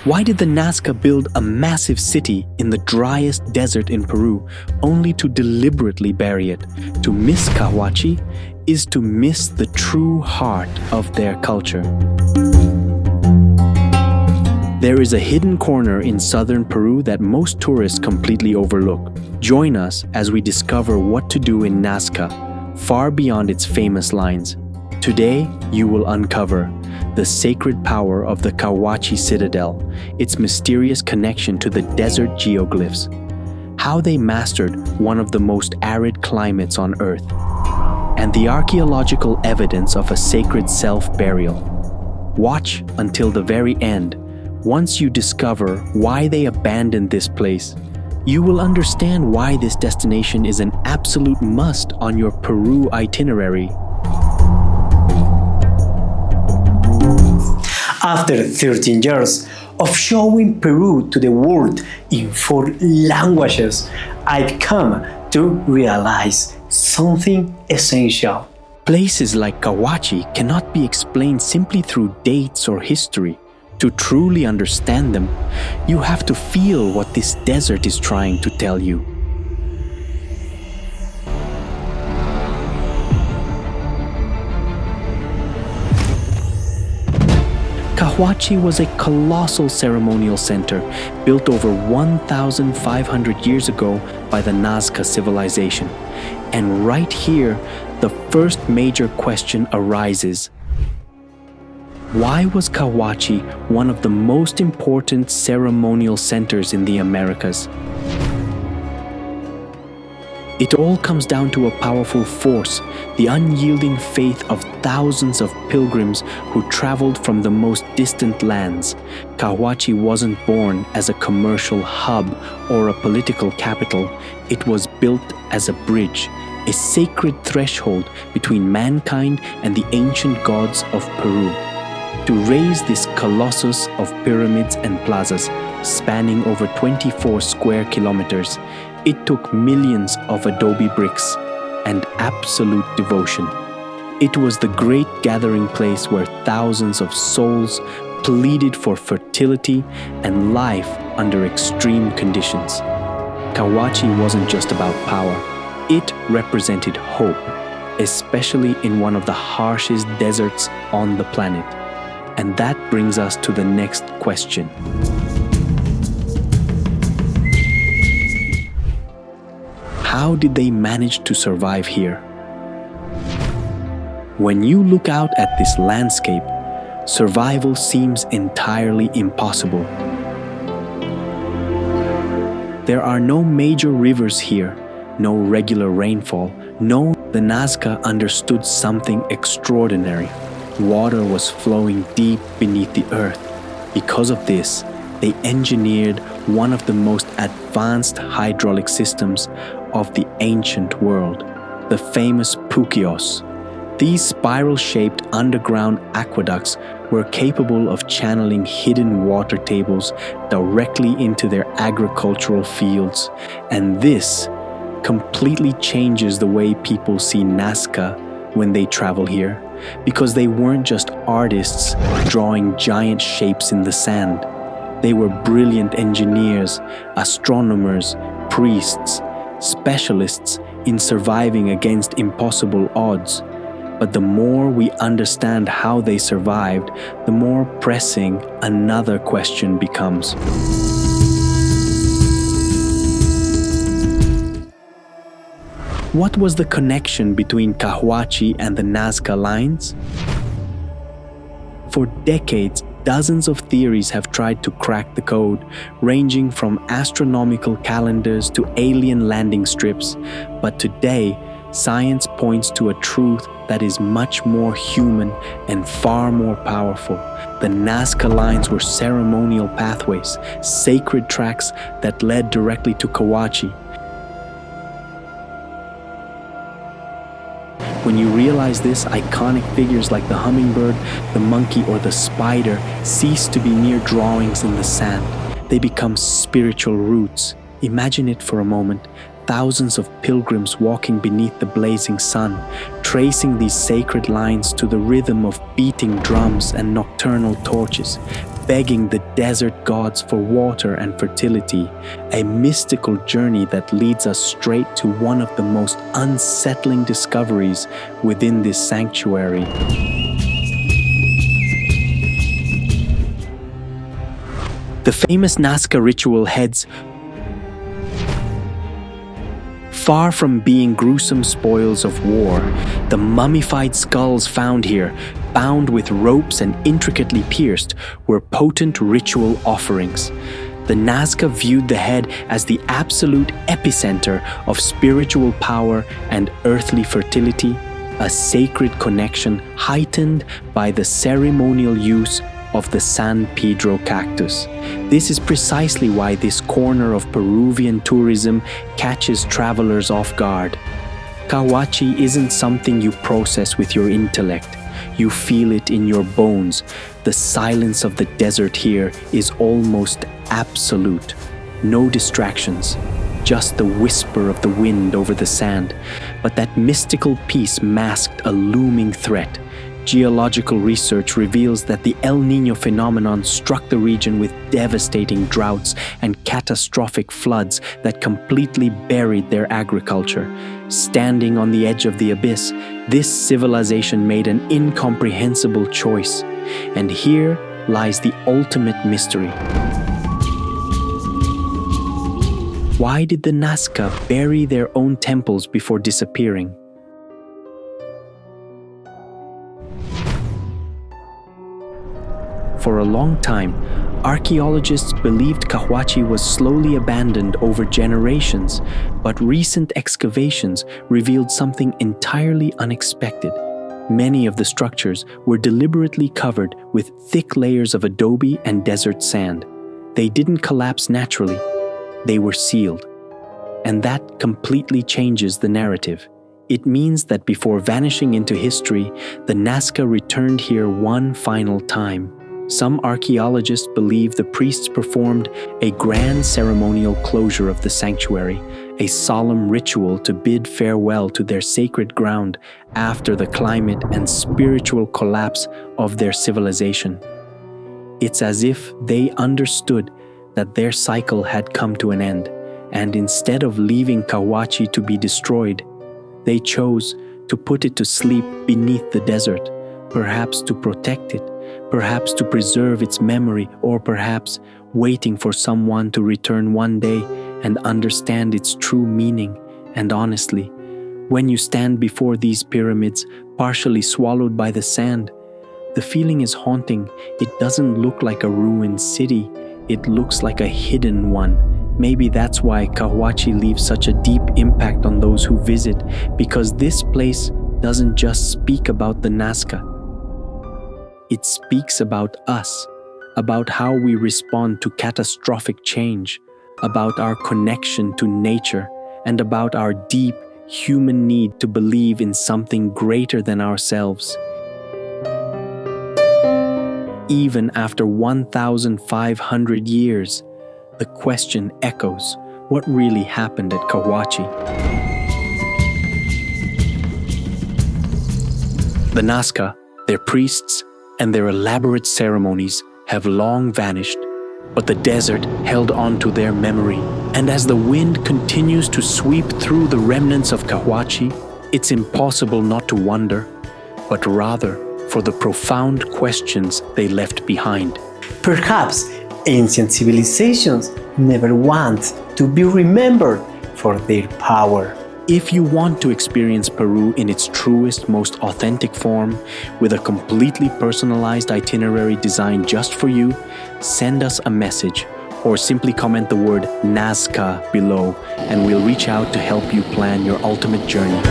Why did the Nazca build a massive city in the driest desert in Peru only to deliberately bury it? To miss Cahuachi is to miss the true heart of their culture. There is a hidden corner in southern Peru that most tourists completely overlook. Join us as we discover what to do in Nazca, far beyond its famous lines. Today, you will uncover the sacred power of the Cahuachi Citadel, its mysterious connection to the desert geoglyphs, how they mastered one of the most arid climates on Earth, and the archaeological evidence of a sacred self-burial. Watch until the very end. Once you discover why they abandoned this place, you will understand why this destination is an absolute must on your Peru itinerary. After 13 years of showing Peru to the world in 4 languages, I've come to realize something essential. Places like Cahuachi cannot be explained simply through dates or history. To truly understand them, you have to feel what this desert is trying to tell you. Cahuachi was a colossal ceremonial center built over 1,500 years ago by the Nazca civilization. And right here, the first major question arises. Why was Cahuachi one of the most important ceremonial centers in the Americas? It all comes down to a powerful force, the unyielding faith of thousands of pilgrims who traveled from the most distant lands. Cahuachi wasn't born as a commercial hub or a political capital. It was built as a bridge, a sacred threshold between mankind and the ancient gods of Peru. To raise this colossus of pyramids and plazas, spanning over 24 square kilometers, it took millions of adobe bricks and absolute devotion. It was the great gathering place where thousands of souls pleaded for fertility and life under extreme conditions. Cahuachi wasn't just about power. It represented hope, especially in one of the harshest deserts on the planet. And that brings us to the next question. How did they manage to survive here? When you look out at this landscape, survival seems entirely impossible. There are no major rivers here, no regular rainfall. No, the Nazca understood something extraordinary. Water was flowing deep beneath the earth. Because of this, they engineered one of the most advanced hydraulic systems of the ancient world, the famous puquios. These spiral-shaped underground aqueducts were capable of channeling hidden water tables directly into their agricultural fields, and this completely changes the way people see Nazca when they travel here, because they weren't just artists drawing giant shapes in the sand. They were brilliant engineers, astronomers, priests, specialists in surviving against impossible odds. But the more we understand how they survived, the more pressing another question becomes. What was the connection between Cahuachi and the Nazca Lines? For decades, dozens of theories have tried to crack the code, ranging from astronomical calendars to alien landing strips. But today, science points to a truth that is much more human and far more powerful. The Nazca Lines were ceremonial pathways, sacred tracks that led directly to Cahuachi. When you realize this, iconic figures like the hummingbird, the monkey, or the spider cease to be mere drawings in the sand. They become spiritual roots. Imagine it for a moment. Thousands of pilgrims walking beneath the blazing sun, tracing these sacred lines to the rhythm of beating drums and nocturnal torches. begging the desert gods for water and fertility, a mystical journey that leads us straight to one of the most unsettling discoveries within this sanctuary. The famous Nazca ritual heads far from being gruesome spoils of war. The mummified skulls found here, bound with ropes and intricately pierced, were potent ritual offerings. The Nazca viewed the head as the absolute epicenter of spiritual power and earthly fertility, a sacred connection heightened by the ceremonial use of the San Pedro cactus. This is precisely why this corner of Peruvian tourism catches travelers off guard. Cahuachi isn't something you process with your intellect. You feel it in your bones. The silence of the desert here is almost absolute. No distractions, just the whisper of the wind over the sand. But that mystical peace masked a looming threat. Geological research reveals that the El Niño phenomenon struck the region with devastating droughts and catastrophic floods that completely buried their agriculture. Standing on the edge of the abyss, this civilization made an incomprehensible choice. And here lies the ultimate mystery. Why did the Nazca bury their own temples before disappearing? For a long time, archaeologists believed Cahuachi was slowly abandoned over generations, but recent excavations revealed something entirely unexpected. Many of the structures were deliberately covered with thick layers of adobe and desert sand. They didn't collapse naturally, they were sealed. And that completely changes the narrative. It means that before vanishing into history, the Nazca returned here one final time. Some archaeologists believe the priests performed a grand ceremonial closure of the sanctuary, a solemn ritual to bid farewell to their sacred ground after the climate and spiritual collapse of their civilization. It's as if they understood that their cycle had come to an end, and instead of leaving Cahuachi to be destroyed, they chose to put it to sleep beneath the desert, perhaps to protect it, perhaps to preserve its memory, or perhaps waiting for someone to return one day and understand its true meaning. And honestly, when you stand before these pyramids, partially swallowed by the sand, the feeling is haunting. It doesn't look like a ruined city, it looks like a hidden one. Maybe that's why Cahuachi leaves such a deep impact on those who visit, because this place doesn't just speak about the Nazca. It speaks about us, about how we respond to catastrophic change, about our connection to nature, and about our deep human need to believe in something greater than ourselves. Even after 1,500 years, the question echoes: what really happened at Cahuachi? The Nazca, their priests, and their elaborate ceremonies have long vanished, but the desert held on to their memory. And as the wind continues to sweep through the remnants of Cahuachi, it's impossible not to wonder, but rather for the profound questions they left behind. Perhaps ancient civilizations never want to be remembered for their power. If you want to experience Peru in its truest, most authentic form, with a completely personalized itinerary designed just for you, send us a message or simply comment the word Nazca below, and we'll reach out to help you plan your ultimate journey.